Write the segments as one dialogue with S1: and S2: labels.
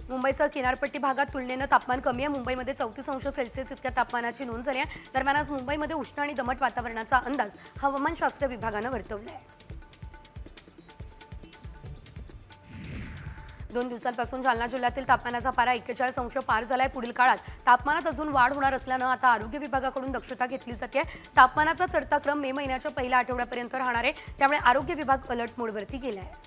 S1: मुंबईसह किनारपट्टी भागात तुलनेनं तापमान कमी आहे। मुंबईमध्ये 34°C इतक्या तापमानाची नोंद झाली आहे। दरम्यान आज मुंबईमध्ये उष्ण आणि दमट वातावरणाचा अंदाज हवामानशास्त्र विभागानं वर्तवला आहे। 2 दिवसांपासून जालना जिल्ह्यातील तापमानाचा पारा 41° पार झालाय। पुढील काळात तापमानात अजून वाढ होणार असल्यानं आता आरोग्य विभागाकडून दक्षता घेतली जाते। तापमानाचा चढता क्रम मे महिन्याच्या पहिल्या आठवड्यापर्यंत राहणार आहे, त्यामुळे आरोग्य विभाग अलर्ट मोडवरती गेला आहे।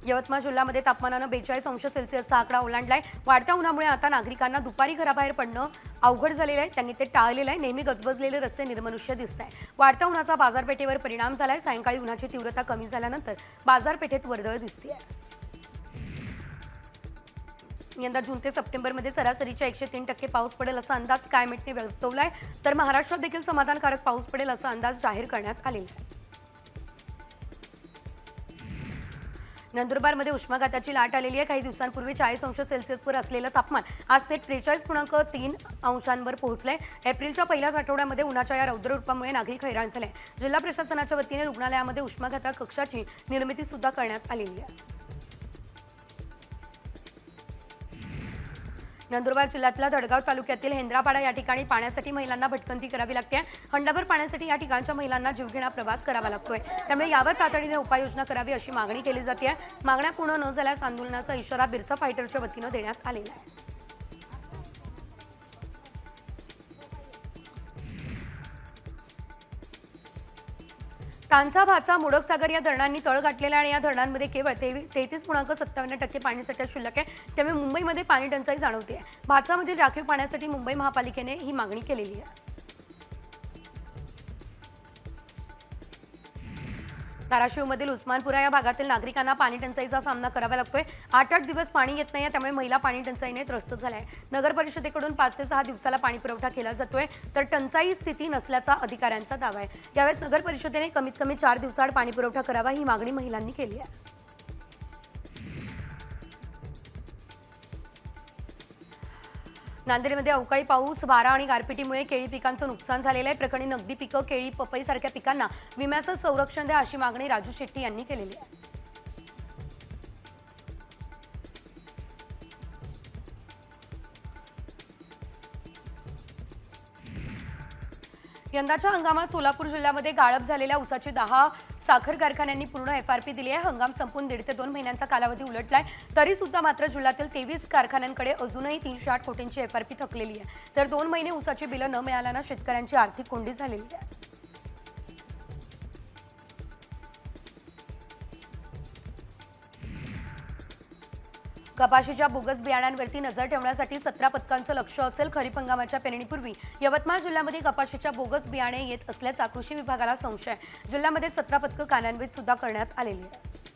S1: यवतमाळ जिल्ह्यामध्ये तापमानानं 42°C आकडा ओलांडलाय। वाढत्या उन्हामुळे आता नागरिकांना दुपारी घराबाहेर पडणं अवघड झालेलं आहे, त्यांनी ते टाळलेलं आहे। नेहमी गजबजलेले रस्ते निर्मनुष्य दिसत आहे। वाढत्या उन्हाचा बाजारपेठेवर परिणाम झालाय। सायंकाळी उन्हाची तीव्रता कमी झाल्यानंतर बाजारपेठेत वर्दळ दिसते। यंदा जून ते सप्टेंबरमध्ये सरासरीच्या 103% पाऊस पडेल असा अंदाज स्कायमेटने वर्तवलाय, तर महाराष्ट्रात देखील समाधानकारक पाऊस पडेल असा अंदाज जाहीर करण्यात आलेला आहे। नंदुरबारमध्ये उष्माघाताची लाट आलेली आहे। काही दिवसांपूर्वी 40°C वर असलेलं तापमान आज ते 43.3° पोहोचलंय। एप्रिलच्या पहिल्याच आठवड्यामध्ये उन्हाच्या या रौद्र रूपामुळे नागरिक हैराण झाले। जिल्हा प्रशासनाच्या वतीने रुग्णालयामध्ये उष्माघाता कक्षाची निर्मिती सुद्धा करण्यात आलेली आहे। नंदुरबार जिल्ह्यातल्या धडगाव तालुक्यातील हेंद्रापाडा या ठिकाणी पाण्यासाठी महिलांना भटकंती करावी लागते। हंडाभर पाण्यासाठी या ठिकाणच्या महिलांना जीवघेणा प्रवास करावा लागतोय, त्यामुळे यावर तातडीने उपाययोजना करावी अशी मागणी केली जाते। मागण्या पूर्ण न झाल्यास आंदोलनाचा इशारा बिरसा फायटरच्या वतीने देण्यात आलेला आहे। तांसा, भाचा, मोडकसागर या धरणांनी तळ गाठलेला आणि या धरणांमध्ये केवळ 33.57% पाणीसाठा शिल्लक आहे, त्यामुळे मुंबईमध्ये पाणी टंचाई जाणवते। भाचामधील राखीव पाण्यासाठी मुंबई महापालिकेने ही मागणी केलेली आहे। धाराशिवमधील उस्मानपुरा या भागातील नागरिकांना पाणी टंचाईचा सामना करावा लागतोय। 8 दिवस पाणी येत नाही, त्यामुळे महिला पाणी टंचाईने त्रस्त झाल्या आहेत। नगर परिषदेकडून 5 ते 6 दिवसाला पाणी पुरवठा केला जातोय, तर टंचाई स्थिती नसल्याचा अधिकाऱ्यांचा दावा आहे। यावेळेस नगर परिषदेने कमीत कमी 4 दिवसाआड पाणी पुरवठा करावा ही मागणी महिलांनी केली आहे। नांदेडमध्ये अवकाळी पाऊस, वारा आणि गारपिटीमुळे केळी पिकांचं नुकसान झालेलं आहे। प्रकरणी नगदी पिकं, केळी, पपई सारख्या पिकांना विम्याचं संरक्षण द्या अशी मागणी राजू शेट्टी यांनी केलेली आहे। यंदाच्या हंगामात सोलापूर जिल्ह्यामध्ये गाळप झालेल्या ऊसाची 10 साखर कारखान्यांनी पूर्ण FRP दिली आहे। हंगाम संपून 1.5 ते 2 महिन्यांचा कालावधी उलटलाय, तरी सुद्धा मात्र जिल्ह्यातील 23 कारखान्यांकडे अजूनही 308 कोटींची FRP थकलेली आहे। तर 2 महिने ऊसाची बिलं न मिळाल्यानं शेतकऱ्यांची आर्थिक कोंडी झालेली आहे। कपाशीच्या बोगस बियाण्यांवरती नजर ठेवण्यासाठी 17 पथकांचं लक्ष असेल। खरीप हंगामाच्या पेरणीपूर्वी यवतमाळ जिल्ह्यामध्ये कपाशीच्या बोगस बियाणे येत असल्याचा कृषी विभागाला संशय आहे। जिल्ह्यामध्ये 17 पथकं कार्यान्वित सुद्धा करण्यात आलेली आहेत।